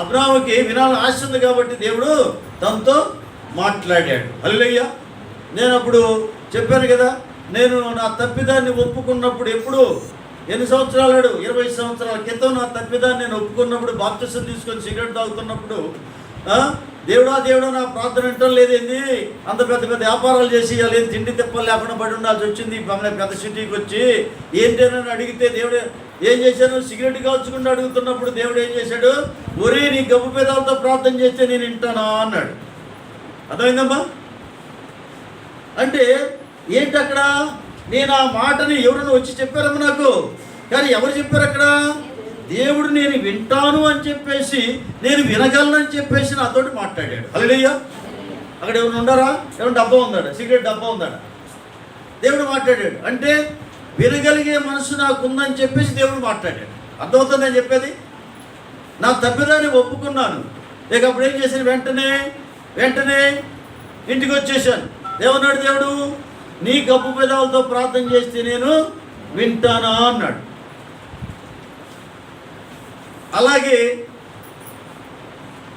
అబ్రాహాముకి వినాలని ఆశ ఉంది కాబట్టి దేవుడు తనతో మాట్లాడాడు. హల్లెలూయా. నేను అప్పుడు చెప్పాను కదా, నేను నా తప్పిదాన్ని ఒప్పుకున్నప్పుడు, ఎప్పుడు ఎన్ని సంవత్సరాలు, 20 సంవత్సరాల క్రితం నా తప్పిదాన్ని నేను ఒప్పుకున్నప్పుడు, బాప్తిసం తీసుకొని సిగరెట్ తాగుతున్నప్పుడు, దేవుడా నా ప్రార్థన వింటం లేదేంది, అంత పెద్ద పెద్ద వ్యాపారాలు చేసి ఏం తిండి తిప్పలు లేకుండా పడి ఉండాల్సి వచ్చింది పెద్ద సిటీకి వచ్చి, ఏంటని అడిగితే దేవుడు ఏం చేశాను, సిగరెట్ కాల్చుకుంటూ అడుగుతున్నప్పుడు దేవుడు ఏం చేశాడు, ఒరే నీ గబ్బు పేదాలతో ప్రార్థన చేస్తే నేను వింటానా అన్నాడు. అర్థమైందమ్మా? అంటే ఏంటి అక్కడ, నేను ఆ మాటని ఎవరైనా వచ్చి చెప్పారమ్మా నాకు, కానీ ఎవరు చెప్పారు అక్కడ, దేవుడు నేను వింటాను అని చెప్పేసి, నేను వినగలను అని చెప్పేసి నాతోటి మాట్లాడాడు. హల్లెలూయా. అక్కడ ఎవరు ఉండారా, ఏమైనా డబ్బా ఉందాడా, సిగరెట్ డబ్బా ఉందాడా, దేవుడు మాట్లాడాడు. అంటే వినగలిగే మనసు నాకుందని చెప్పేసి దేవుడు మాట్లాడాడు. అర్థమవుతుంది నేను చెప్పేది. నా తప్పిదాన్ని ఒప్పుకున్నాను. ఇక అప్పుడు ఏం చేశాను, వెంటనే ఇంటికి వచ్చేసాను. ఏమన్నాడు దేవుడు, నీ గబ్బు పెదాలతో ప్రార్థన చేస్తే నేను వింటానా అన్నాడు. అలాగే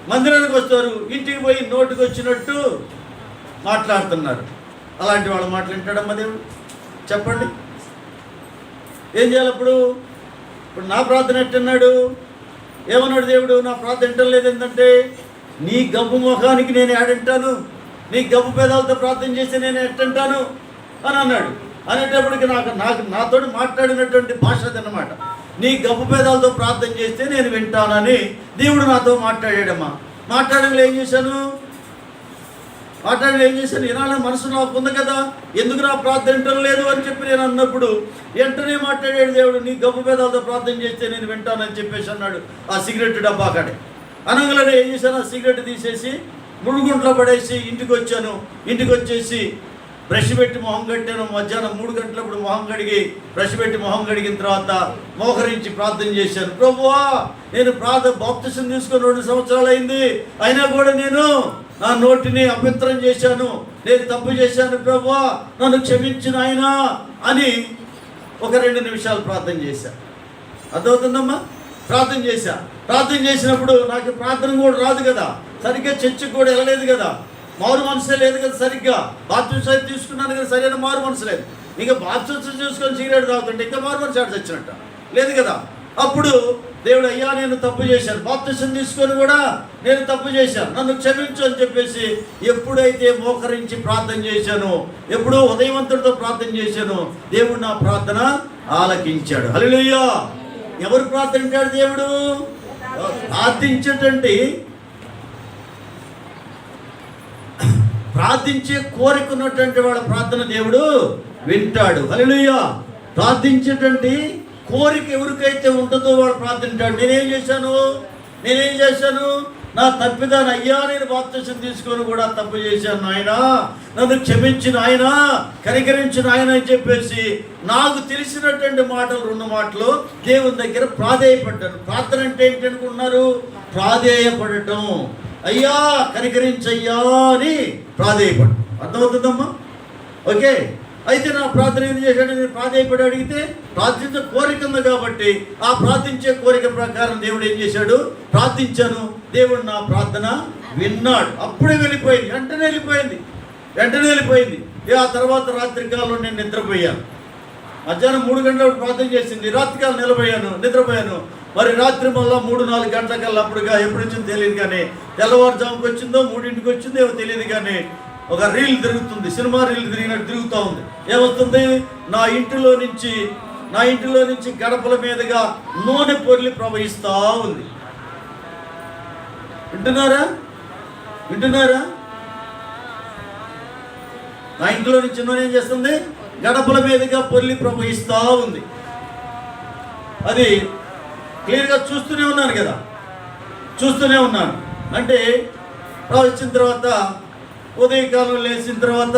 మందిరానికి వస్తారు, ఇంటికి పోయి నోటికి వచ్చినట్టు మాట్లాడుతున్నారు. అలాంటి వాళ్ళు మాట్లాంటాడమ్మా దేవుడు? చెప్పండి, ఏం చేయాలి అప్పుడు? ఇప్పుడు నా ప్రార్థన ఎట్టన్నాడు, ఏమన్నాడు దేవుడు, నా ప్రార్థన వింటం లేదు. ఏంటంటే నీ గబ్బు ముఖానికి నేను ఏడంటాను, నీ గబ్బు పేదాలతో ప్రార్థన చేస్తే నేను ఎట్టంటాను అని అన్నాడు. అనేటప్పటికి నాతో మాట్లాడినటువంటి భాష అదన్నమాట. నీ గబ్బు పేదాలతో ప్రార్థన చేస్తే నేను వింటానని దేవుడు నాతో మాట్లాడాడమ్మా. మాట్లాడడం ఏం చేశాను, వినాలని మనసు నాకు ఉంది కదా, ఎందుకు నా ప్రార్థన వింటం లేదు అని చెప్పి నేను అన్నప్పుడు వెంటనే మాట్లాడాడు దేవుడు, నీ గబ్బు పేదాలతో ప్రార్థన చేస్తే నేను వింటానని చెప్పేసి అన్నాడు. ఆ సిగరెట్ డబ్బా కాడే అనగానే ఏం చేశాను, ఆ సిగరెట్ తీసేసి మురుగుంట్లో పడేసి ఇంటికి వచ్చేసి బ్రష్ పెట్టి మొహం కట్టాను. మధ్యాహ్నం 3 గంటలప్పుడు మొహం కడిగి, బ్రష్ పెట్టి మొహం కడిగిన తర్వాత మోకరించి ప్రార్థన చేశాను. ప్రభువా, నేను బాప్తిసం తీసుకొని 2 సంవత్సరాలు అయింది, అయినా కూడా నేను నా నోటిని అపవిత్రం చేశాను, నేను తప్పు చేశాను ప్రభువా, నన్ను క్షమించిన ఆయన అని ఒక 2 నిమిషాలు ప్రార్థన చేశాను. అర్థమవుతుందమ్మా? ప్రార్థన చేసినప్పుడు నాకు ప్రార్థన కూడా రాదు కదా, సరిగ్గా చర్చికి కూడా వెళ్ళలేదు కదా, మారు మనసే లేదు కదా, సరిగ్గా బాప్తిసం తీసుకున్నాను కదా, సరైన మారు మనసు లేదు. ఇంకా బాప్తిసం చూసుకొని సిగరెట్ తాగుతుంటే ఇంకా మారు మనసు ఆడ చచ్చినట్ట లేదు కదా. అప్పుడు దేవుడు, అయ్యా నేను తప్పు చేశాను, బాప్తిసం తీసుకొని కూడా నేను తప్పు చేశాను, నన్ను క్షమించు అని చెప్పేసి ఎప్పుడైతే మోకరించి ప్రార్థన చేశానో, ఎప్పుడో ఉదయవంతుడితో ప్రార్థన చేశానో, దేవుడు నా ప్రార్థన ఆలకించాడు. హల్లెలూయా. ఎవరు ప్రార్థన వింటాడు దేవుడు? ప్రార్థించే కోరిక ఉన్నటువంటి వాళ్ళ ప్రార్థన దేవుడు వింటాడు. హల్లెలూయా. ప్రార్థించేటువంటి కోరిక ఎవరికైతే ఉంటుందో వాడు ప్రార్థించాడు. నేనేం చేశాను, నా తప్పిదాన్ని, అయ్యా నేను బాప్తిసం తీసుకొని కూడా తప్పు చేశాను ఆయన, నన్ను క్షమించిన ఆయన, కనికరించిన ఆయన అని చెప్పేసి నాకు తెలిసినటువంటి మాటలు 2 మాటలు దేవుని దగ్గర ప్రాధేయపడ్డాను. ప్రార్థన అంటే ఏంటి అనుకుంటున్నారు? ప్రాధేయపడటం. అయ్యా కనికరించయ్యా అని ప్రాధేయపడు. అర్థమవుతుందమ్మా? ఓకే. అయితే నా ప్రార్థన ఏం చేశాడు, నేను ప్రాధేయపడి అడిగితే ప్రార్థించే కోరిక ఉంది కాబట్టి ఆ ప్రార్థించే కోరిక ప్రకారం దేవుడు ఏం చేశాడు, ప్రార్థించాను, దేవుడు నా ప్రార్థన విన్నాడు. అప్పుడే వెళ్ళిపోయింది, వెంటనే వెళ్ళిపోయింది. ఆ తర్వాత రాత్రికాలంలో నేను నిద్రపోయాను. మధ్యాహ్నం 3 గంటలకు ప్రార్థన చేసింది, రాత్రికాలం నిద్రపోయాను. మరి రాత్రి మళ్ళీ 3-4 గంటలకల్లా అప్పుడుగా ఎప్పుడు వచ్చిందో తెలియదు, కానీ తెల్లవారుజాముకి వచ్చిందో 3ంటికి వచ్చిందో ఏమో తెలియదు, కానీ ఒక రీల్ తిరుగుతుంది, సినిమా రీల్ తిరిగినట్టు తిరుగుతూ ఉంది. ఏమవుతుంది, నా ఇంటిలో నుంచి గడపల మీదుగా నూనె పొర్లి ప్రవహిస్తూ ఉంది. వింటున్నారా? నా ఇంట్లో నుంచి నూనె ఏం చేస్తుంది, గడపల మీదుగా పొర్లి ప్రవహిస్తూ ఉంది. అది క్లియర్గా చూస్తూనే ఉన్నాను. అంటే ప్రవహించిన తర్వాత ఉదయకాలం లేచిన తర్వాత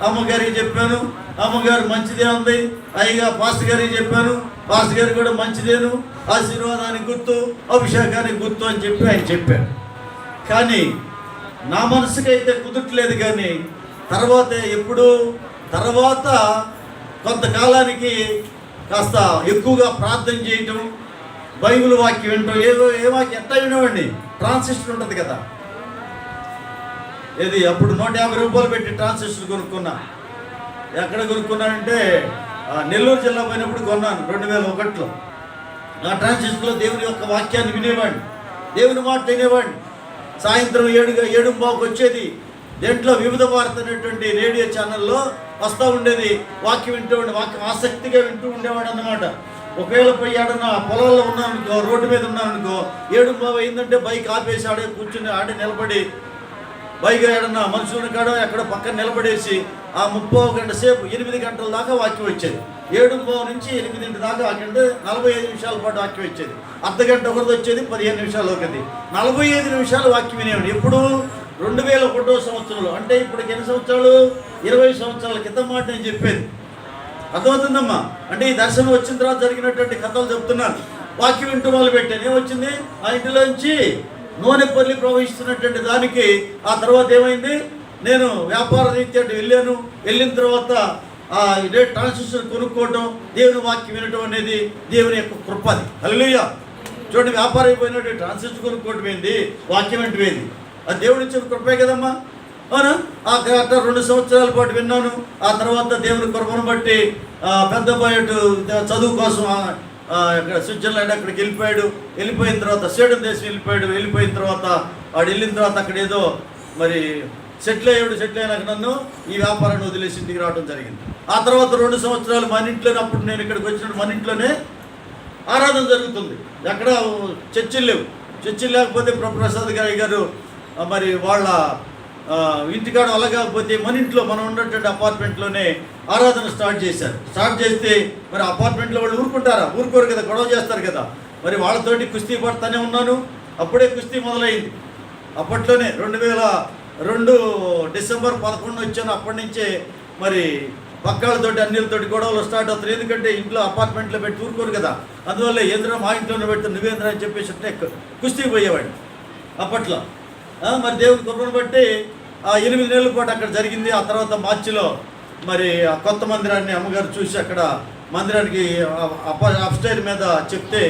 అమ్మగారికి చెప్పాను, అమ్మగారు మంచిదే ఉంది. పాస్టర్ గారికి చెప్పాను, పాస్టర్ గారు కూడా మంచిదేను, ఆశీర్వాదానికి గుర్తు, అభిషేకానికి గుర్తు అని చెప్పి ఆయన చెప్పాడు. కానీ నా మనసుకైతే కుదరట్లేదు. కానీ తర్వాత కొంతకాలానికి కాస్త ఎక్కువగా ప్రార్థన చేయటం, బైబిల్ వాక్యం వింటాం. ఏ వాక్యం ఎట్లా వినేవాడిని, ట్రాన్సిస్టర్ ఉంటుంది కదా, ఏది అప్పుడు 150 రూపాయలు పెట్టి ట్రాన్సిస్టర్ కొనుక్కున్నా. ఎక్కడ కొనుక్కున్నానంటే నెల్లూరు జిల్లా పోయినప్పుడు కొన్నాను 2001లో. ఆ ట్రాన్సిస్టర్లో దేవుని యొక్క వాక్యాన్ని వినేవాడిని, దేవుని మాట వినేవాడిని. సాయంత్రం 7:15 వచ్చేది. దేంట్లో వివిధ భారత్ అనేటువంటి రేడియో ఛానల్లో వస్తూ ఉండేది. వాక్యం వింటూ ఉండే, వాక్యం ఆసక్తిగా వింటూ ఉండేవాడు అన్నమాట. ఒకవేళ పోయి ఆడన్నా పొలాల్లో ఉన్నాననుకో, రోడ్డు మీద ఉన్నాననుకో, 7:15 అయిందంటే బైక్ ఆపేసి ఆడే కూర్చుని ఆడే నిలబడి, బైక్ ఏడన్నా మనుషులను కాడ ఎక్కడ పక్కన నిలబడేసి ఆ 30 గంట సేపు 8 గంటల దాకా వాక్యం వచ్చేది. 7:15 నుంచి 8 దాకా వాక్యం అంటే 45 నిమిషాల పాటు వాక్యం వచ్చేది. అర్ధగంట ఒకరిది వచ్చేది, 15 నిమిషాలు ఒకటి, 45 నిమిషాలు వాక్యం వినేవాడు. ఎప్పుడు 2001 సంవత్సరంలో. అంటే ఇప్పటికి ఎన్ని సంవత్సరాలు, 20 సంవత్సరాల క్రితం మాట నేను చెప్పేది. అర్థమవుతుందమ్మా? అంటే ఈ దర్శనం వచ్చిన తర్వాత జరిగినటువంటి కథలు చెప్తున్నాను. వాక్యం వింటూ మొదలు పెట్టాను. ఏమొచ్చింది, ఆ ఇంటిలోంచి నూనె పల్లి ప్రవహిస్తున్నటువంటి దానికి. ఆ తర్వాత ఏమైంది, నేను వ్యాపార రీత్యా వెళ్ళాను. వెళ్ళిన తర్వాత ఇదే ట్రాన్సిస్టర్ కొనుక్కోవటం, దేవుని వాక్యం వినటం అనేది దేవుని యొక్క కృపది. హల్లెలూయా. చూడండి, వ్యాపారం అయిపోయినట్టు ట్రాన్సిస్టర్ కొనుక్కోవటం ఏంది, వాక్యం అంటే ఏంది, అది దేవుడి ఇచ్చిన కృపే కదమ్మా. అవునా? ఆ 2 సంవత్సరాల పాటు విన్నాను. ఆ తర్వాత దేవుని కృపను బట్టి పెద్ద అబ్బాయి చదువు కోసం ఇక్కడ స్విట్జర్లాండ్ అక్కడికి వెళ్ళిపోయిన తర్వాత స్వీడన్ దేశం వెళ్ళిపోయిన తర్వాత వాడు వెళ్ళిన తర్వాత అక్కడ ఏదో మరి సెటిల్ అయినాక నన్ను ఈ వ్యాపారాన్ని వదిలేసి ఇంటికి రావడం జరిగింది. ఆ తర్వాత 2 సంవత్సరాలు మన ఇంట్లోనే, అప్పుడు నేను ఇక్కడికి వచ్చినప్పుడు మన ఇంట్లోనే ఆరాధన జరుగుతుంది. ఎక్కడ చర్చిలు లేవు. చర్చిలు లేకపోతే ప్రసాద్ గారు మరి వాళ్ళ ఇంటికాడ అలాగకపోతే మన ఇంట్లో మనం ఉన్నటువంటి అపార్ట్మెంట్లోనే ఆరాధన స్టార్ట్ చేస్తే మరి అపార్ట్మెంట్లో వాళ్ళు ఊరుకోరు కదా, గొడవ చేస్తారు కదా. మరి వాళ్ళతోటి కుస్తీ పడుతూనే ఉన్నాను. అప్పుడే కుస్తీ మొదలైంది. అప్పట్లోనే 2002 డిసెంబర్ 11 వచ్చాను. అప్పటి నుంచే మరి పక్కాళ్ళతోటి అన్నిలతోటి గొడవలు స్టార్ట్ అవుతాయి. ఎందుకంటే ఇంట్లో అపార్ట్మెంట్లో పెట్టి ఊరుకోరు కదా. అందువల్ల ఏంద్ర మా ఇంట్లోనే పెడతాను, నువ్వేంద్ర అని చెప్పేసి కుస్తీ పోయేవాడిని అప్పట్లో. మరి దేవుని కృపను బట్టి 8 నెలల పాటు అక్కడ జరిగింది. ఆ తర్వాత మార్చిలో మరి ఆ కొత్త మందిరాన్ని అమ్మగారు చూసి అక్కడ మందిరానికి అప్స్టైర్ మీద చెప్తే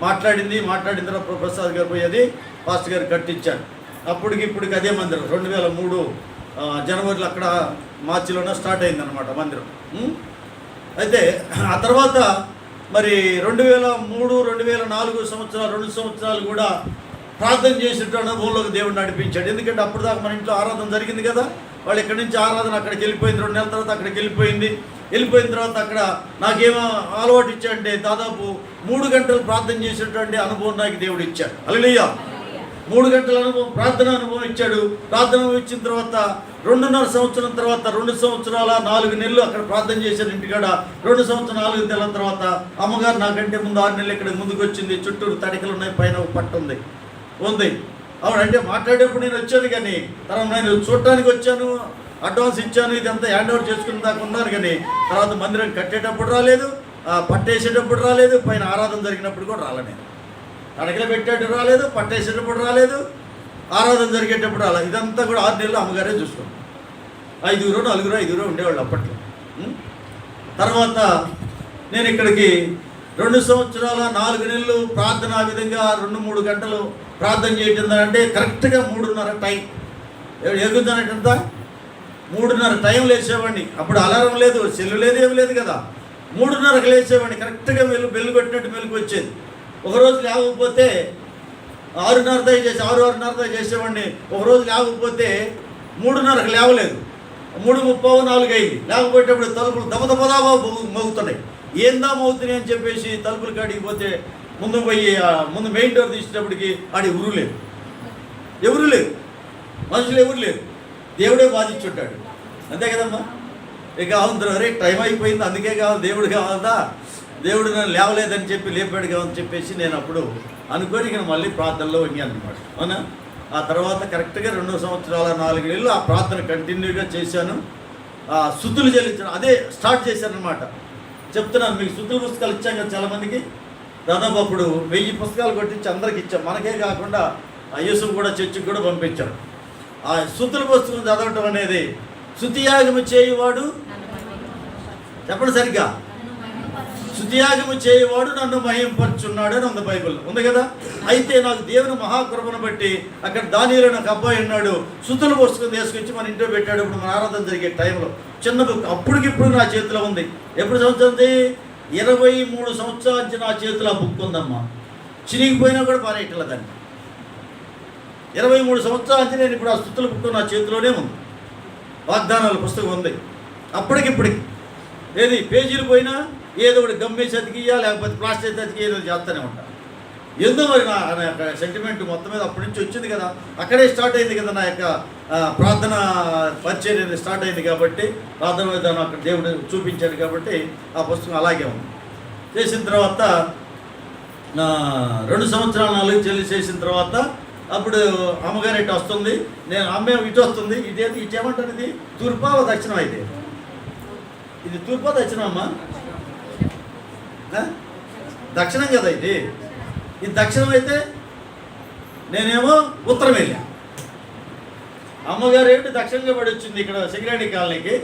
మాట్లాడిన తర్వాత ప్రసాద్ గారు పోయేది పాస్టర్ గారు కట్టించాడు. ఇప్పటికి అదే మందిరం 2003 జనవరిలో అక్కడ మార్చిలోనే స్టార్ట్ అయిందనమాట మందిరం. అయితే ఆ తర్వాత మరి 2003, 2004 సంవత్సరాలు 2 సంవత్సరాలు కూడా ప్రార్థన చేసేట అనుభవంలోకి దేవుడు నడిపించాడు. ఎందుకంటే అప్పుడు దాకా మన ఇంట్లో ఆరాధన జరిగింది కదా. వాళ్ళు ఇక్కడి నుంచి ఆరాధన అక్కడికి వెళ్ళిపోయింది. 2 నెలల తర్వాత అక్కడికి వెళ్ళిపోయిన తర్వాత అక్కడ నాకేమో అలవాటు ఇచ్చాడంటే దాదాపు 3 గంటలు ప్రార్థన చేసేటువంటి అనుభవం నాకు దేవుడు ఇచ్చాడు. హల్లెలూయా. 3 గంటల అనుభవం, ప్రార్థన అనుభవం ఇచ్చాడు. ప్రార్థన ఇచ్చిన తర్వాత 2.5 సంవత్సరం తర్వాత 2 సంవత్సరాల 4 నెలలు అక్కడ ప్రార్థన చేశాను ఇంటికాడ. 2 సంవత్సరం 4 నెలల తర్వాత అమ్మగారు నాకంటే ముందు 6 నెలలు ఇక్కడ ముందుకు వచ్చింది. చుట్టూరు తడికలు ఉన్నాయి, పైన ఒక పట్టు ఉంది. అవునంటే మాట్లాడేప్పుడు నేను వచ్చాను, కానీ తర్వాత నేను చూడటానికి వచ్చాను, అడ్వాన్స్ ఇచ్చాను, ఇదంతా హ్యాండ్ ఓవర్ చేసుకుని దాకా ఉన్నాను. కానీ తర్వాత మందిరం కట్టేటప్పుడు రాలేదు, పట్టేసేటప్పుడు రాలేదు, పైన ఆరాధన జరిగినప్పుడు కూడా రాలేదు. నేను తడకలు పెట్టేటప్పుడు రాలేదు, పట్టేసేటప్పుడు రాలేదు, ఆరాధన జరిగేటప్పుడు రాలేదు. ఇదంతా కూడా 6 నెలలు అమ్మగారే చూసుకోండి. 5 ఉండేవాళ్ళు అప్పట్లో. తర్వాత నేను ఇక్కడికి 2 సంవత్సరాల 4 నెలలు ప్రార్థన ఆ విధంగా 2-3 గంటలు ప్రార్థన చేయటం అంటే కరెక్ట్గా 3:30 టైం ఎగుతానంట. 3:30 టైం లేచేవాడిని. అప్పుడు అలారం లేదు, సెల్లు లేదు, ఏమి లేదు కదా. 3:30కి లేచేవాడిని. కరెక్ట్గా బెల్లు కొట్టినట్టు మెలకు వచ్చేది. ఒకరోజు లేకపోతే 6:30 చేసేవాడిని. ఒకరోజు లేకపోతే 3:30కి లేవలేదు, 3:30-4 అయింది. లేకపోయేటప్పుడు తలుపులు దబదబదాబా మోగుతున్నాయి. ఏందా మోగుతున్నాయి అని చెప్పేసి తలుపులు కాడికి పోతే ముందు మెయిన్ డోర్ తీసేటప్పటికి ఆడి ఎవరు లేరు, మనుషులు ఎవరు లేరు. దేవుడే బాధించుంటాడు, అంతే కదమ్మా. ఇక అవును రే టైం అయిపోయింది, అందుకే కావాలి దేవుడు కావాలా, దేవుడు నన్ను లేవలేదని చెప్పి లేపాడు కావాలని చెప్పేసి నేను అప్పుడు అనుకొని ఇక మళ్ళీ ప్రార్థనలో వంగాను అనమాట. అవునా? ఆ తర్వాత కరెక్ట్గా 2 సంవత్సరాల 4 నెలలు ఆ ప్రార్థన కంటిన్యూగా చేశాను. స్తుతులు చెల్లించాను, అదే స్టార్ట్ చేశాను అనమాట. చెప్తున్నాను మీకు, స్తుతుల పుస్తకాలు ఇచ్చాం కదా చాలామందికి. దాదాపు అప్పుడు 1000 పుస్తకాలు కొట్టించి అందరికి ఇచ్చాం. మనకే కాకుండా యూసుఫ్ కూడా చర్చికి కూడా పంపించాం. ఆ స్తుతుల పుస్తకం చదవటం అనేది, స్తుతియాగము చేయువాడు చెప్పండి సరిగ్గా, స్తుతియాగము చేయవాడు నన్ను మహింపరచున్నాడు అని ఉంది బైబిల్లో, ఉంది కదా. అయితే నాకు దేవుని మహాకృపను బట్టి అక్కడ దానిలో నాకు అబ్బాయి ఉన్నాడు, సుతుల పుస్తకం తీసుకొచ్చి మన ఇంట్లో పెట్టాడు. ఇప్పుడు మన ఆరాధన జరిగే టైంలో చిన్న బుక్ అప్పటికిప్పుడు నా చేతిలో ఉంది. ఎప్పుడు సంవత్సరం 23 సంవత్సరాల నుంచి నా చేతిలో ఆ బుక్ ఉందమ్మా. చినిగిపోయినా కూడా పారేయట్లే దాన్ని. 23 సంవత్సరాల నుంచి నేను ఇప్పుడు ఆ స్తుతుల బుక్ నా చేతిలోనే ఉంది. వాగ్దానాల పుస్తకం ఉంది. అప్పటికిప్పటికి ఏది పేజీలు పోయినా ఏదో ఒకటి గమ్మేసి అతికియా, లేకపోతే ప్లాస్టిక్ అతికి ఏదో చేస్తూనే ఉంటాను. ఎందుో మరి నా యొక్క సెంటిమెంట్ మొత్తం మీద అప్పటి నుంచి వచ్చింది కదా, అక్కడే స్టార్ట్ అయింది కదా నా యొక్క ప్రార్థన పరిచర్య స్టార్ట్ అయింది కాబట్టి, ప్రార్థన విధానం అక్కడ దేవుడు చూపించాడు కాబట్టి ఆ పుస్తకం అలాగే ఉంది. చేసిన తర్వాత 2 సంవత్సరాలు 4 చెల్లి చేసిన తర్వాత అప్పుడు అమ్మగారు ఇటు వస్తుంది, నేను అమ్మే ఇటు వస్తుంది. ఇదేంటి ఇటు ఏమంటారు, ఇది తూర్పా దక్షిణం? అయితే ఇది తూర్పా దక్షిణం అమ్మా? దక్షిణం కదా ఇది దక్షిణం. అయితే నేనేమో ఉత్తరం వెళ్ళా. అమ్మగారు ఏంటి దక్షిణంగా పడి వచ్చింది ఇక్కడ సెక్రటరీ కాలనీకి,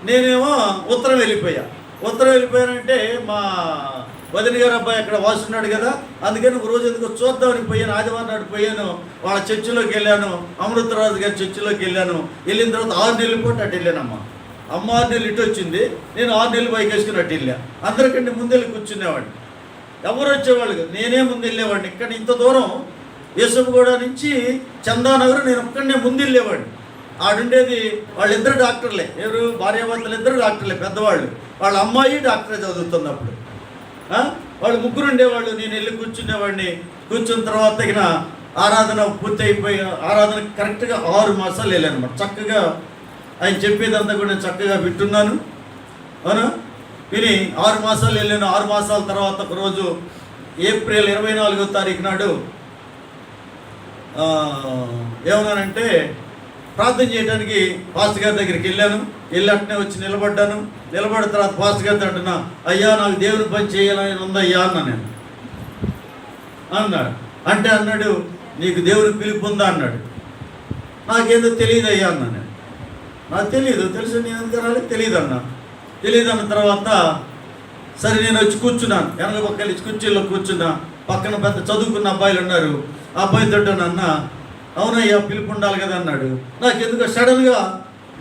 నేనేమో ఉత్తరం వెళ్ళిపోయా. ఉత్తరం వెళ్ళిపోయానంటే మా వదిన గారు అబ్బాయి అక్కడ వాసున్నాడు కదా, అందుకని ఒక రోజు ఎందుకు చూద్దామని పోయాను. ఆదివారం నాడు పోయాను, వాళ్ళ చర్చిలోకి వెళ్ళాను, అమృతరాజు గారి చర్చిలోకి వెళ్ళాను. వెళ్ళిన తర్వాత 6 నెలల పాటు అటు వెళ్ళానమ్మా. అమ్మ 6 నెలలు ఇటు వచ్చింది, నేను 6 నెలలు బైక్ వేసుకుని అటు వెళ్ళా. అందరికంటే ముందెళ్ళి కూర్చునేవాడిని, ఎవరు వచ్చేవాళ్ళు, నేనే ముందు వెళ్ళేవాడిని. ఇక్కడ ఇంత దూరం యేసప్పగూడ నుంచి చందానగర్ నేను ఒక్కడనే ముందు వెళ్ళేవాడిని. ఆడుండేది వాళ్ళిద్దరు డాక్టర్లే, ఎవరు భార్యాభర్తలు ఇద్దరు డాక్టర్లే, పెద్దవాళ్ళు. వాళ్ళ అమ్మాయి డాక్టరే చదువుతుంది అప్పుడు. వాళ్ళు ముగ్గురు ఉండేవాళ్ళు. నేను వెళ్ళి కూర్చునేవాడిని. కూర్చున్న తర్వాత ఇక ఆరాధన పూర్తి అయిపోయి, ఆరాధన కరెక్ట్గా 6 మాసాలు వెళ్ళాను అన్నమాట. చక్కగా ఆయన చెప్పేదంతా కూడా నేను చక్కగా వింటున్నాను. అవునా, విని 6 మాసాలు వెళ్ళాను. 6 మాసాల తర్వాత ఒకరోజు ఏప్రిల్ 24వ తారీఖు నాడు ఏమన్నానంటే ప్రార్థన చేయడానికి పాస్టర్ గారి దగ్గరికి వెళ్ళాను. వెళ్ళట్నే వచ్చి నిలబడ్డాను. నిలబడిన తర్వాత పాస్టర్ గారితో అంటున్నా, అయ్యా నాకు దేవుని పని చేయాలని ఉందయ్యా అన్నా నేను. అన్నాడు. అంటే అన్నాడు, నీకు దేవుని పిలుపు ఉందా అన్నాడు. నాకేదో తెలియదు అయ్యా అన్నా నేను. నాకు తెలియదు, తెలుసు నేను ఎందుకు రాలేదు, తెలియదు అన్నా. తెలియదు అన్న తర్వాత సరే నేను వచ్చి కూర్చున్నాను. వెనక పక్కన కుర్చీలో కూర్చున్నా. పక్కన పెద్ద చదువుకున్న అబ్బాయిలు ఉన్నారు. ఆ అబ్బాయితో అన్న, అవునయ్యా పిలుపు ఉండాలి కదా అన్నాడు. నాకెందుకో సడన్గా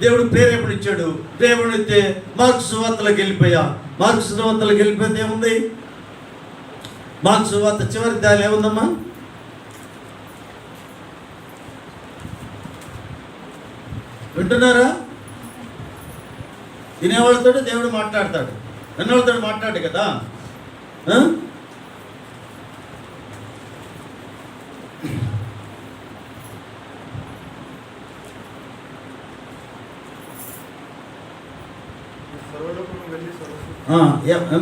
దేవుడు ప్రేరేపణ ఇచ్చాడు. ప్రేరేపణ ఇస్తే మార్క్స్ సువార్తలోకి వెళ్ళిపోయా. మార్క్స్ సువార్తలోకి వెళ్ళిపోతే ఏముంది, మార్క్స్ సువార్త చివరి దాని ఏముందమ్మా, వింటున్నారా? వినేవాళ్ళతో దేవుడు మాట్లాడతాడు, విన్నవాళ్ళతో మాట్లాడు కదా.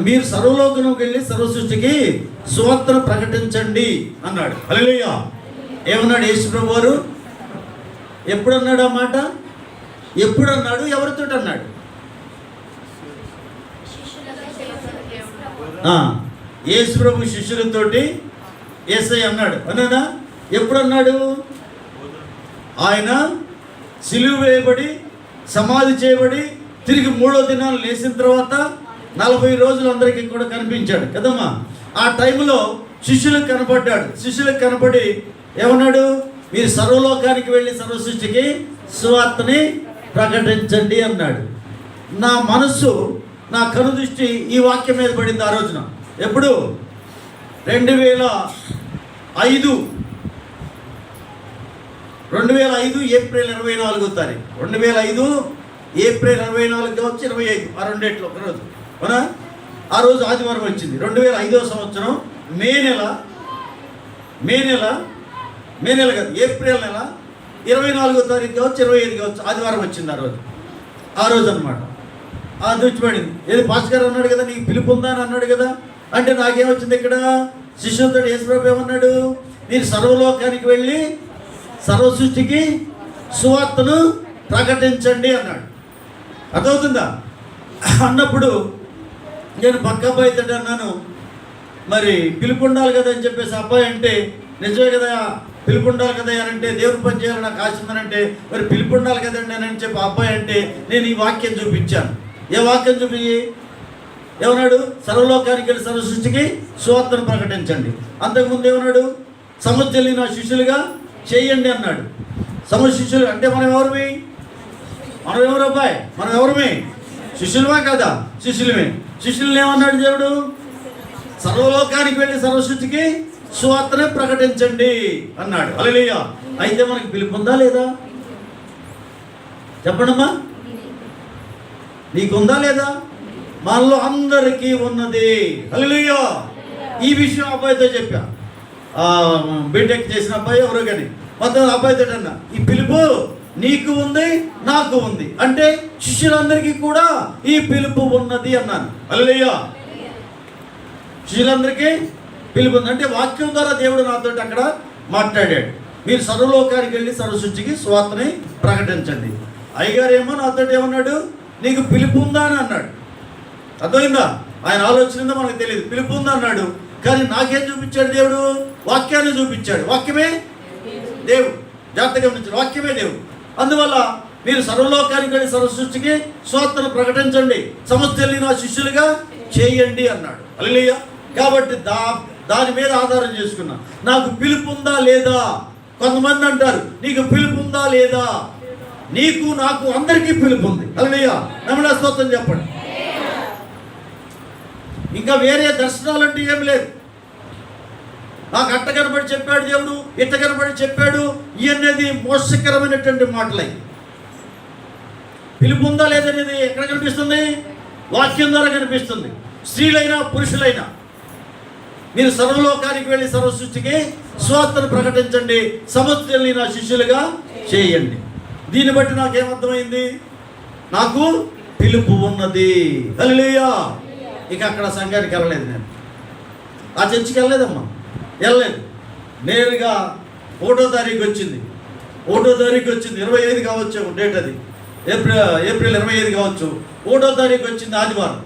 మీరు సర్వలోకం వెళ్ళి సర్వసృష్టికి సువార్తను ప్రకటించండి అన్నాడు. హల్లెలూయా. ఏమన్నాడు యేసు ప్రభు వారు? ఎప్పుడు అన్నాడు ఆ మాట? ఎప్పుడు అన్నాడు? ఎవరితో అన్నాడు? యేసు ప్రభు శిష్యులతోటి యేసయ్య అన్నాడు. అన్నాడా? ఎప్పుడు అన్నాడు? ఆయన సిలువ వేయబడి సమాధి చేయబడి తిరిగి 3వ దినాలు లేచిన తర్వాత 40 రోజులు అందరికీ కూడా కనిపించాడు కదమ్మా. ఆ టైంలో శిష్యులకు కనపడ్డాడు. శిష్యులకు కనపడి ఏమన్నాడు? మీరు సర్వలోకానికి వెళ్ళి సర్వసృష్టికి సువార్తని ప్రకటించండి అన్నాడు. నా మనస్సు, నా కనుదృష్టి ఈ వాక్యం మీద పడింది ఆ రోజున. ఎప్పుడు? 2005 ఏప్రిల్ 24వ తారీఖు. 2005 ఏప్రిల్ 24 కావచ్చు, 25 ఆ రెండేట్లో ఒకరోజు. అవునా? ఆ రోజు ఆదివారం వచ్చింది. 2005వ సంవత్సరం మే నెల కాదు, ఏప్రిల్ నెల 24వ తారీఖు కావచ్చు, 25 కావచ్చు, ఆదివారం వచ్చింది ఆ రోజు అనమాట. అది వచ్చిపడింది. ఏది పాస్టర్ గారు అన్నాడు కదా, నీకు పిలుపు ఉందా అని అన్నాడు కదా. అంటే నాకేమొచ్చింది ఇక్కడ? శిష్యులతో యేసు ప్రభు ఏమన్నాడు? మీరు సర్వలోకానికి వెళ్ళి సర్వసృష్టికి సువార్తను ప్రకటించండి అన్నాడు. అర్థమవుతుందా? అన్నప్పుడు నేను పక్క అబ్బాయి తోటి అన్నాను, మరి పిలుపు ఉండాలి కదా అని చెప్పేసి. అబ్బాయి అంటే నిజమే కదా, పిలుపు ఉండాలి కదా అని అంటే, దేవుని పని చేయాలని నాకు ఆశ ఉందనంటే మరి పిలుపు ఉండాలి కదండి అని చెప్పి అబ్బాయి అంటే నేను ఈ వాక్యం చూపించాను. ఏ వాక్యం చూపి? ఏమన్నాడు? సర్వలోకానికి వెళ్ళి సర్వ సృష్టికి సువార్తను ప్రకటించండి. అంతకుముందు ఏమన్నాడు? సముద్రం నా శిష్యులుగా చేయండి అన్నాడు. శిష్యులు అంటే మనం ఎవరిమి? మనం ఎవరు అబ్బాయి? మనం ఎవరిమి? శిష్యులమా కదా? శిష్యులమే. శిష్యుల్ని ఏమన్నాడు దేవుడు? సర్వలోకానికి వెళ్ళి సర్వసృష్టికి సువార్తనే ప్రకటించండి అన్నాడు. హల్లెలూయా. అయితే మనకి పిలుపు ఉందా లేదా? చెప్పండమ్మా, నీకుందా లేదా? మనలో అందరికీ ఉన్నది. హల్లెలూయా. ఈ విషయం అబ్బాయితో చెప్పా. బీటెక్ చేసిన అబ్బాయి ఎవరో కానీ మొత్తం అబ్బాయితో అన్నా, ఈ పిలుపు నీకు ఉంది, నాకు ఉంది, అంటే శిష్యులందరికీ కూడా ఈ పిలుపు ఉన్నది అన్నాను. హల్లెలూయా. శిష్యులందరికీ పిలుపు ఉంది అంటే వాక్యం ద్వారా దేవుడు నాతో అక్కడ మాట్లాడాడు. మీరు సర్వలోకానికి వెళ్ళి సర్వసృష్టికి సువార్తని ప్రకటించండి. అయ్యగారు ఏమో నాతో ఏమన్నాడు? నీకు పిలుపు ఉందా అని అన్నాడు. అర్థమైందా? ఆయన ఆలోచన మనకు తెలియదు. పిలుపు ఉందా అన్నాడు, కానీ నాకేం చూపించాడు దేవుడు? వాక్యాన్ని చూపించాడు. వాక్యమే దేవుడు. జాగ్రత్తగా గమనించాడు. వాక్యమే దేవుడు. అందువల్ల మీరు సర్వలోకానికి వెళ్ళి సర్వసృష్టికి సువార్తను ప్రకటించండి, సమస్తల్ని నా శిష్యులుగా చేయండి అన్నాడు. హల్లెలూయా. కాబట్టి దాని మీద ఆధారం చేసుకున్నా. నాకు పిలుపు ఉందా లేదా? కొంతమంది అంటారు నీకు పిలుపు ఉందా లేదా? నీకు నాకు అందరికీ పిలుపు ఉంది. హల్లెలూయా. నమ్మిన స్తోత్రం చెప్పండి. ఇంకా వేరే దర్శనాలు అంటే ఏమి లేదు. నాకు అట్ట కనబడి చెప్పాడు దేవుడు, ఇట్ట కనబడి చెప్పాడు, ఇవన్నీ మోసకరమైనటువంటి మాటలై. పిలుపు ఉందా లేదనేది ఎక్కడ కనిపిస్తుంది? వాక్యం ద్వారా కనిపిస్తుంది. స్త్రీలైనా పురుషులైనా మీరు సర్వలోకానికి వెళ్ళి సర్వసృష్టికి సువార్తను ప్రకటించండి, సమస్తల్ని నా శిష్యులుగా చేయండి. దీన్ని బట్టి నాకేమర్థమైంది? నాకు పిలుపు ఉన్నది. హల్లెలూయా. ఇక అక్కడ సంఘానికి వెళ్ళలేదు, నేను ఆ చర్చికి వెళ్ళలేదమ్మా, వెళ్ళలేదు. నేరుగా 1వ తారీఖు వచ్చింది. 1వ తారీఖు వచ్చింది, 25 కావచ్చు డేట్, అది ఏప్రిల్ 25 కావచ్చు. 1వ తారీఖు వచ్చింది ఆదివారం.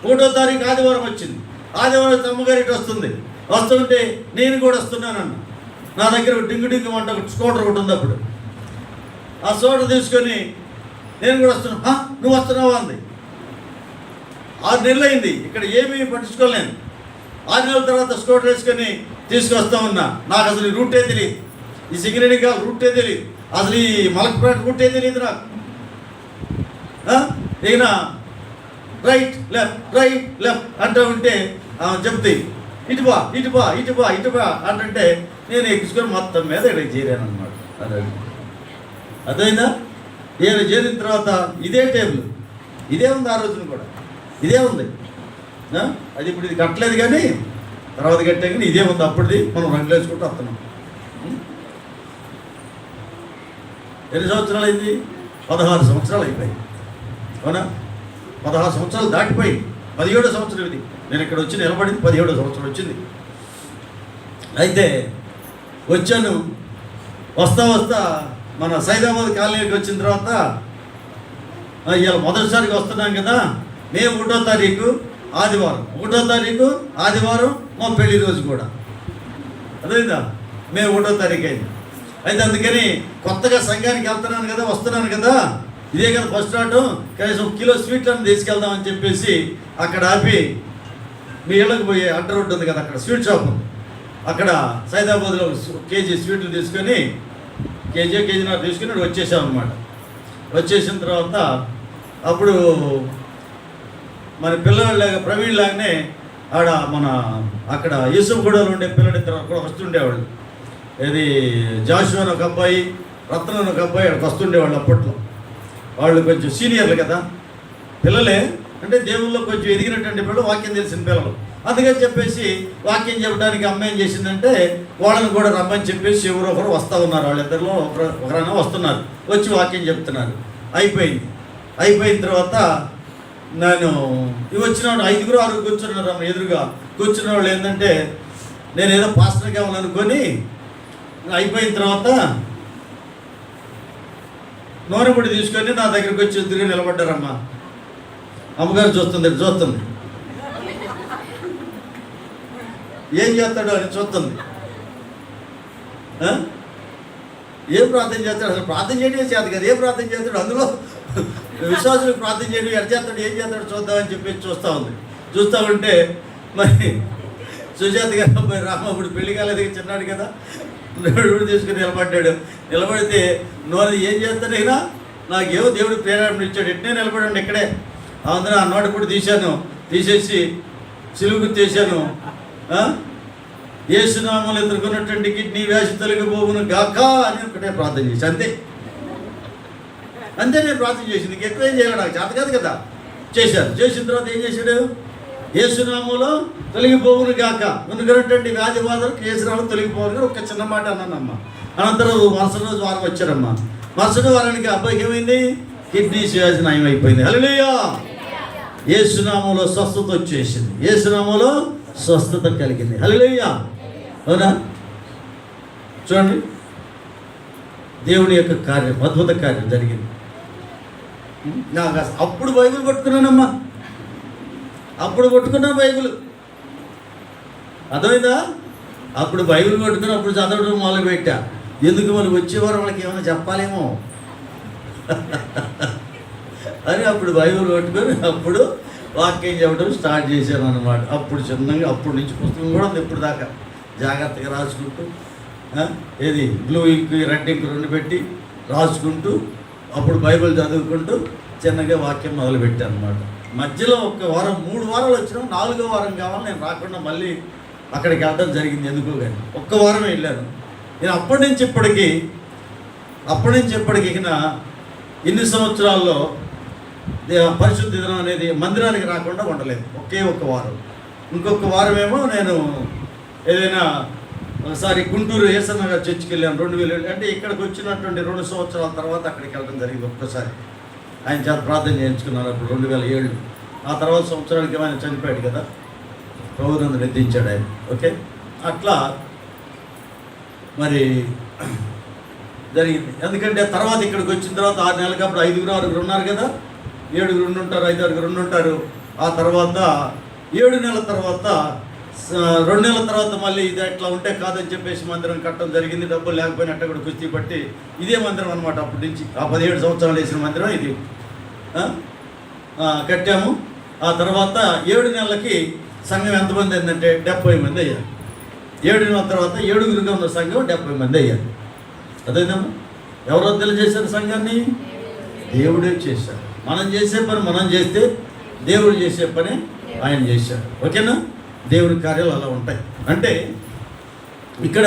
1వ తారీఖు ఆదివారం వచ్చింది. ఆదివారం అమ్మగారి ఇటు వస్తుంటే నేను కూడా వస్తున్నానన్న. నా దగ్గర డింగు వంట స్కూటర్ ఒకటి ఉంది. అప్పుడు ఆ స్కూటర్ తీసుకొని నేను కూడా వస్తున్నా. నువ్వు వస్తున్నావా అంది. 6 నెలలు అయింది, ఇక్కడ ఏమీ పట్టించుకోలేను. 6 నెలల తర్వాత స్కూటర్ వేసుకొని తీసుకొస్తా ఉన్నా. నాకు అసలు ఈ రూటే తెలియదు, ఈ సింగరేణి కాదు రూటే తెలియదు, అసలు ఈ మలక్పేట రూటే తెలియదు నాకు. ఈయన రైట్ లెఫ్ట్ అంటూ ఉంటే చెప్తాయి, ఇటుబా అంటే నేను ఎక్కించుకొని మొత్తం మీద ఇక్కడికి చేరాను అనమాట. అదైనా నేను చేరిన తర్వాత ఇదే టేబుల్, ఇదే ఉంది. ఆ రోజున కూడా ఇదే ఉంది. అది ఇప్పుడు ఇది కట్టలేదు, కానీ తర్వాత కట్టే కానీ ఇదే ఉంది. అప్పటిది మనం రంగులు వేసుకుంటూ వస్తున్నాం. ఎన్ని సంవత్సరాలు అయింది? 16 సంవత్సరాలు అయిపోయి. అవునా? 16 సంవత్సరాలు దాటిపోయి 17వ సంవత్సరం ఇది. నేను ఇక్కడ వచ్చి నిలబడింది 17వ సంవత్సరం వచ్చింది. అయితే వచ్చాను. వస్తా మన సైదాబాద్ కాలనీకి వచ్చిన తర్వాత ఇవాళ మొదటిసారిగా వస్తున్నాం కదా. మే 1వ తారీఖు ఆదివారం, 1వ తారీఖు ఆదివారం మా పెళ్లి రోజు కూడా. అదేందా మే 1వ తారీఖు అయింది. అయితే అందుకని కొత్తగా సంఘానికి వస్తున్నాను కదా, ఇదే కదా ఫస్ట్ రావడం, కనీసం 1 కిలో స్వీట్లను తీసుకెళ్దామని చెప్పేసి అక్కడ ఆపి, మీ ఇళ్ళకి పోయే అడ్డ రోడ్డు ఉంది కదా, అక్కడ స్వీట్ షాప్ ఉంది. అక్కడ సైదాబాద్లో కేజీ స్వీట్లు తీసుకొని కేజీన్నర తీసుకుని వచ్చేసాం అనమాట. వచ్చేసిన తర్వాత అప్పుడు మన పిల్లలాగా ప్రవీణ్ లాగానే మన అక్కడ యూసుఫ్గూడలో ఉండే పిల్లడిద్దరు అక్కడ వస్తుండేవాళ్ళు. ఇది జాషువా అని ఒక అబ్బాయి, రత్న అని ఒక అబ్బాయి అక్కడికి వస్తుండేవాళ్ళు. అప్పట్లో వాళ్ళు కొంచెం సీనియర్లు కదా, పిల్లలే అంటే దేవుల్లో కొంచెం ఎదిగినటువంటి పిల్లలు, వాక్యం తెలిసిన పిల్లలు. అందుకని చెప్పేసి వాక్యం చెప్పడానికి అమ్మ ఏం చేసిందంటే వాళ్ళని కూడా రమ్మని చెప్పేసి ఎవరో ఒకరు వస్తూ ఉన్నారు. వాళ్ళిద్దరిలో ఒకరైనా వస్తున్నారు, వచ్చి వాక్యం చెప్తున్నారు. అయిపోయిన తర్వాత నేను వచ్చిన వాళ్ళు 5-6 కూర్చున్నారు. అమ్మ ఎదురుగా కూర్చున్న వాళ్ళు ఏంటంటే నేను ఏదో పాస్టర్ కావాలనుకొని, అయిపోయిన తర్వాత నూనె పొడి తీసుకొని నా దగ్గరికి వచ్చి ఎదురుగా నిలబడ్డారమ్మా. అమ్మగారు చూస్తుంది ఏం చేస్తాడు అని చూస్తుంది. ఏం ప్రార్థన చేస్తాడు? అసలు ప్రార్థన చేయడం చేత కదా, ఏం ప్రార్థన చేస్తాడు? అందులో విశ్వాసులకు ప్రార్థన చేయడం ఎడ చేస్తాడు, ఏం చేస్తాడు చూద్దామని చెప్పేసి చూస్తూ ఉంది. చూస్తూ ఉంటే మరి సుజాత గారు అబ్బాయి రామప్పుడు పెళ్లి కాలేదు, చిన్నాడు కదా, నోడు తీసుకుని నిలబడితే నోరు ఏం చేస్తానైనా నాకేమో దేవుడు ప్రేరణ ఇచ్చాడు, ఎట్నే నిలబడండి ఇక్కడే. అందులో ఆ నోటు కూడా తీసేసి సిలువు చేశాను. యేసునామములో ఎదుర్కొన్నటువంటి కిడ్నీ వ్యాధి తొలగిపోవును గాక అని ఒకటే ప్రార్థన చేసి అంతే నేను ప్రార్థన చేసింది. ఎక్కువ ఏం చేయాలి, నాకు చేత కాదు కదా. చేసిన తర్వాత ఏం చేశాడు, యేసునామములో తొలగిపోవును గాక, ఉన్నటువంటి వ్యాధి బాధలకు యేసునామం తొలగిపోవాలి. ఒక చిన్న మాట అన్నానమ్మా. అనంతరం మరుసటి రోజు వారం వచ్చారమ్మా. మరుసటి వారానికి అబ్బాయికి ఏమైంది, కిడ్నీ వ్యాధి నయం అయిపోయింది. హల్లెలూయా. యేసునామములో స్వస్థత వచ్చేసింది, యేసునామములో స్వస్థత కలిగింది. హల్లెలూయా. అవునా? చూడండి, దేవుని యొక్క కార్యం, అద్భుత కార్యం జరిగింది. నాకు అప్పుడు బైబిల్ పట్టుకున్నానమ్మా, అప్పుడు పట్టుకున్నా బైబిల్. అర్థమైందా? అప్పుడు బైబిల్ పట్టుకుని అప్పుడు చదవడం మొదలుపెట్టా. ఎందుకు మనకు వచ్చేవారు వాళ్ళకి ఏమైనా చెప్పాలేమో అని అప్పుడు బైబిల్ పట్టుకొని అప్పుడు వాక్యం చెప్పడం స్టార్ట్ చేశాను అన్నమాట. అప్పుడు చిన్నగా, అప్పటి నుంచి పుస్తకం కూడా ఉంది ఇప్పుడు దాకా, జాగ్రత్తగా రాసుకుంటూ, ఏది బ్లూ ఇంక్ రెడ్ ఇంక్ రెండు పెట్టి రాసుకుంటూ అప్పుడు బైబిల్ చదువుకుంటూ చిన్నగా వాక్యం మొదలుపెట్టాను అనమాట. మధ్యలో ఒక వారం 3 వారాలు వచ్చినాం, 4వ వారం కావాలి నేను రాకుండా మళ్ళీ అక్కడికి వెళ్ళడం జరిగింది. ఎందుకో కానీ ఒక్క వారమే వెళ్ళాను నేను. అప్పటి నుంచి ఇప్పటికి ఇన్ని సంవత్సరాల్లో పరిశుద్ధ దినం అనేది మందిరానికి రాకుండా ఉండలేదు. ఒకే ఒక్క వారం. ఇంకొక వారమేమో నేను ఏదైనా ఒకసారి గుంటూరు ఏసన్న గారు చర్చికి వెళ్ళాను 2000, అంటే ఇక్కడికి వచ్చినటువంటి 2 సంవత్సరాల తర్వాత అక్కడికి వెళ్ళడం జరిగింది. ఒక్కసారి ఆయన చేత ప్రార్థన చేయించుకున్నారు అప్పుడు 2007. ఆ తర్వాత సంవత్సరానికి ఆయన చనిపోయాడు కదా, ప్రభునందు నిద్రించాడు ఆయన. ఓకే, అట్లా మరి జరిగింది. ఎందుకంటే తర్వాత ఇక్కడికి వచ్చిన తర్వాత 6 నెలలకు అప్పుడు 5-6 ఉన్నారు కదా, 7 ఉండుంటారు, 5-6 ఉంటారు. ఆ తర్వాత 7 నెలల తర్వాత 2 నెలల తర్వాత మళ్ళీ ఇది ఎట్లా ఉంటే కాదని చెప్పేసి మందిరం కట్టడం జరిగింది. డబ్బులు లేకపోయినట్టు కూడా కుస్తీ పట్టి ఇదే మందిరం అనమాట. అప్పటి నుంచి ఆ 17 సంవత్సరాలు వేసిన మందిరం ఇది కట్టాము. ఆ తర్వాత 7 నెలలకి సంఘం ఎంతమంది అయిందంటే 70 మంది అయ్యారు. 7 నెలల తర్వాత 7గురుగా ఉన్న సంఘం 70 మంది అయ్యారు. అదేదమ్మా, ఎవరో తెలియజేశారు సంఘాన్ని? దేవుడే చేశారు. మనం చేసే పని మనం చేస్తే దేవుడు చేసే పని ఆయన చేశాడు. ఓకేనా? దేవుడి కార్యాలు అలా ఉంటాయి. అంటే ఇక్కడ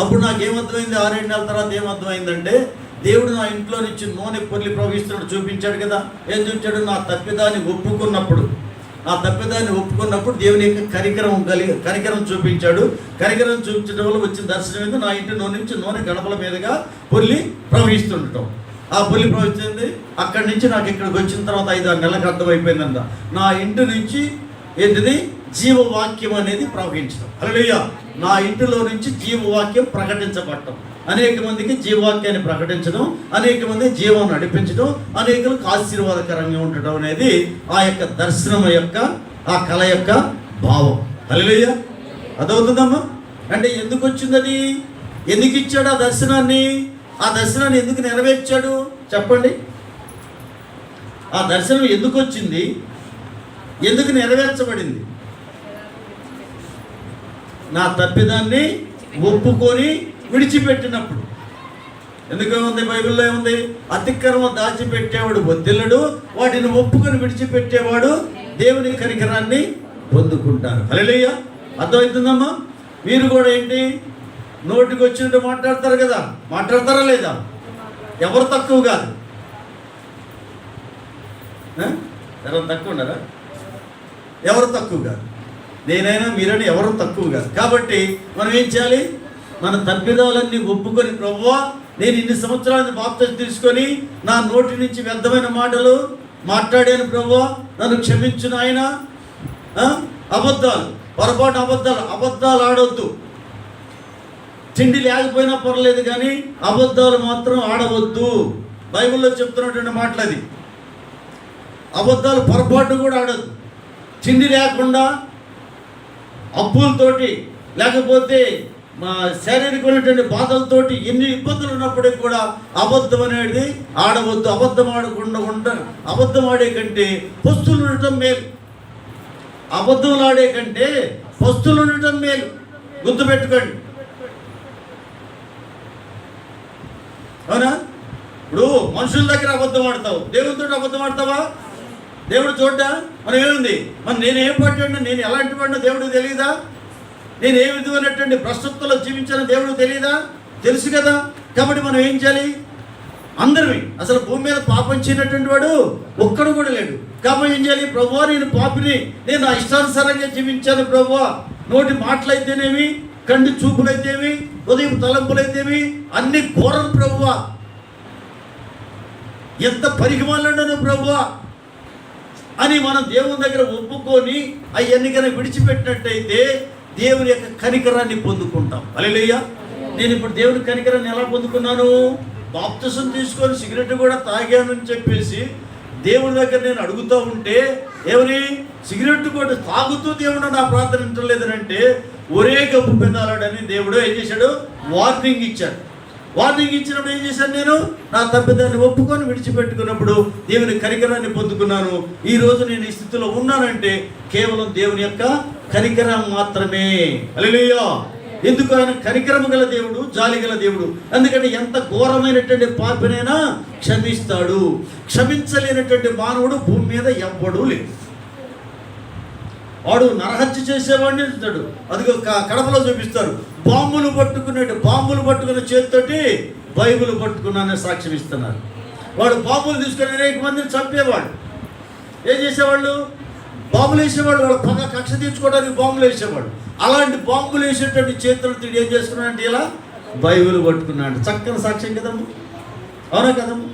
అప్పుడు నాకు ఏమర్థమైంది, 6-7 నెలల తర్వాత ఏమర్థమైందంటే, దేవుడు నా ఇంట్లో నుంచి నూనె పొర్లి ప్రవహిస్తున్నాడు చూపించాడు కదా. ఏం చూపించాడు? నా తప్పిదాన్ని ఒప్పుకున్నప్పుడు దేవుని యొక్క కనికరం చూపించాడు. కనికరం చూపించడం వల్ల వచ్చిన దర్శనం మీద నా ఇంటి నుంచి నూనె గడపల మీదుగా పొర్లి ప్రవహిస్తుండటం. ఆ పొర్లి ప్రవహిస్తుంది. అక్కడి నుంచి నాకు ఇక్కడికి వచ్చిన తర్వాత 5-6 నెలలకు అర్థమైపోయిందంట, నా ఇంటి నుంచి ఏంటిది జీవవాక్యం అనేది ప్రవహించడం. హల్లెలూయా. నా ఇంటిలో నుంచి జీవవాక్యం ప్రకటించబడటం, అనేక మందికి జీవవాక్యాన్ని ప్రకటించడం, అనేక మంది జీవం నడిపించడం, అనేకులకు ఆశీర్వాదకరంగా ఉండటం అనేది ఆ యొక్క దర్శనం యొక్క, ఆ కళ యొక్క భావం. హల్లెలూయా. అదవుతుందమ్మా. అంటే ఎందుకు వచ్చింది అది? ఎందుకు ఇచ్చాడు ఆ దర్శనాన్ని? ఆ దర్శనాన్ని ఎందుకు నెరవేర్చాడు చెప్పండి? ఆ దర్శనం ఎందుకు వచ్చింది? ఎందుకు నెరవేర్చబడింది? నా తప్పిదాన్ని ఒప్పుకొని విడిచిపెట్టినప్పుడు. ఎందుకు ఉంది? బైబిల్లో ఏముంది? అతిక్రమం దాచిపెట్టేవాడు వదిల్లడు, వాటిని ఒప్పుకొని విడిచిపెట్టేవాడు దేవుని కనికరాన్ని పొందుకుంటారు. హల్లెలూయా. అర్థమవుతుందమ్మా? మీరు కూడా ఏంటి, నోటికి వచ్చినట్టు మాట్లాడతారు కదా, మాట్లాడతారా లేదా? ఎవరు తక్కువ కాదు, ఎవరు తక్కువ ఉన్నారా? ఎవరు తక్కువ కాదు. నేనైనా మీరైనా ఎవరు తక్కువ కాదు. కాబట్టి మనం ఏం చేయాలి? మన తప్పిదాలన్నీ ఒప్పుకొని, ప్రభువా నేను ఇన్ని సంవత్సరాలను బాప్తిసం తీసుకొని నా నోటి నుంచి వ్యర్థమైన మాటలు మాట్లాడాను, ప్రభువా నన్ను క్షమించు నాయన. అబద్ధాలు, పొరపాటు అబద్ధాలు ఆడవద్దు. తిండి లేకపోయినా పర్లేదు కానీ అబద్ధాలు మాత్రం ఆడవద్దు. బైబిల్లో చెప్తున్నటువంటి మాటలు అది. అబద్ధాలు పొరపాటు కూడా ఆడద్దు. తిండి లేకుండా, అప్పులతోటి, లేకపోతే శారీరకమైనటువంటి బాధలతోటి, ఎన్ని ఇబ్బందులు ఉన్నప్పటికీ కూడా అబద్ధం అనేది ఆడవద్దు. అబద్ధం ఆడకుండా అబద్ధం ఆడే కంటే పొస్తులు ఉండటం మేలు. అబద్ధంలో ఆడే కంటే పస్తులు ఉండటం మేలు. గుర్తుపెట్టుకోండి. అవునా? ఇప్పుడు మనుషుల దగ్గర అబద్ధం ఆడతావు, దేవునితో అబద్ధం ఆడతావా? దేవుడు చూడ్డా? మనం ఏముంది, మరి నేను ఏం పట్టాడు, నేను ఎలాంటి వాడినో దేవుడికి తెలియదా? నేను ఏ విధమైనటువంటి ప్రస్తుతంలో జీవించానో దేవుడికి తెలియదా? తెలుసు కదా. కాబట్టి మనం ఏం చేయాలి? అందరివి, అసలు భూమి మీద పాపం చేయనటువంటి వాడు ఒక్కడు కూడా లేడు. కాబట్టి ఏం చేయాలి? ప్రభువా, నేను పాపిని, నేను నా ఇష్టానుసారంగా జీవించాను ప్రభువా. నోటి మాటలైతేనేమి, కంటి చూపులైతేమి, ఉదయం తలంపులైతేమి అన్ని ఘోరం ప్రభువా. ఎంత పరిగమాలను ప్రభువా అని మనం దేవుని దగ్గర ఒప్పుకొని అవన్నీ కనుక విడిచిపెట్టినట్టయితే దేవుని యొక్క కనికరాన్ని పొందుకుంటాం. హల్లెలూయా. నేను ఇప్పుడు దేవుని కనికరాన్ని ఎలా పొందుకున్నాను? బాప్తిసం తీసుకొని సిగరెట్ కూడా తాగాను అని చెప్పేసి దేవుని దగ్గర నేను అడుగుతూ ఉంటే, ఏమని? సిగరెట్ కూడా తాగుతూ దేవుడు నా ప్రార్థన వింటలేదనంటే, ఒరే గప్పు పెదాలాడని దేవుడు ఏం చేశాడు? వార్నింగ్ ఇచ్చాడు. వార్నింగ్ ఇచ్చినప్పుడు ఏం చేశాను? నేను నా తప్పిదాన్ని ఒప్పుకొని విడిచిపెట్టుకున్నప్పుడు దేవుని కనికరాన్ని పొందుకున్నాను. ఈరోజు నేను ఈ స్థితిలో ఉన్నానంటే కేవలం దేవుని యొక్క కనికరం మాత్రమే. హల్లెలూయా. ఎందుకు? ఆయన కనికరము గల దేవుడు, జాలి గల దేవుడు. అందుకని ఎంత ఘోరమైనటువంటి పాపినైనా క్షమిస్తాడు. క్షమించలేనటువంటి మానవుడు భూమి మీద ఎవ్వడూ లేదు. వాడు నరహత్య చేసేవాడిని ఇస్తాడు. అదిగో కడపలో చూపిస్తారు. బాంబులు పట్టుకున్న చేతితోటి బైబిల్ పట్టుకున్నానని సాక్ష్యం ఇస్తున్నారు. వాడు బాంబులు తీసుకొని అనేక మందిని చంపేవాడు. ఏం చేసేవాళ్ళు? బాంబులు వేసేవాళ్ళు. వాడు పగ కక్ష తీర్చుకోవడానికి బాంబులు వేసేవాడు. అలాంటి బాంబులు వేసేటువంటి చేతులతో ఏం చేసుకున్నాడంటే ఇలా బైబిల్ పట్టుకున్నాడు. చక్కని సాక్ష్యం కదమ్మా. అవునా కదమ్మా?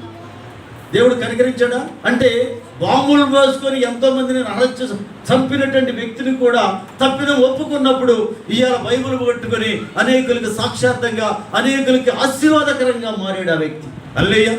దేవుడు కనికరించాడా? అంటే బాంబులు వేసుకొని ఎంతో మందిని హత్య చంపినటువంటి వ్యక్తిని కూడా తప్పిదం ఒప్పుకున్నప్పుడు ఇవాళ బైబిల్ పట్టుకొని అనేకులకి సాక్షార్థంగా, అనేకులకి ఆశీర్వాదకరంగా మారాడు ఆ వ్యక్తి. హల్లెలూయా.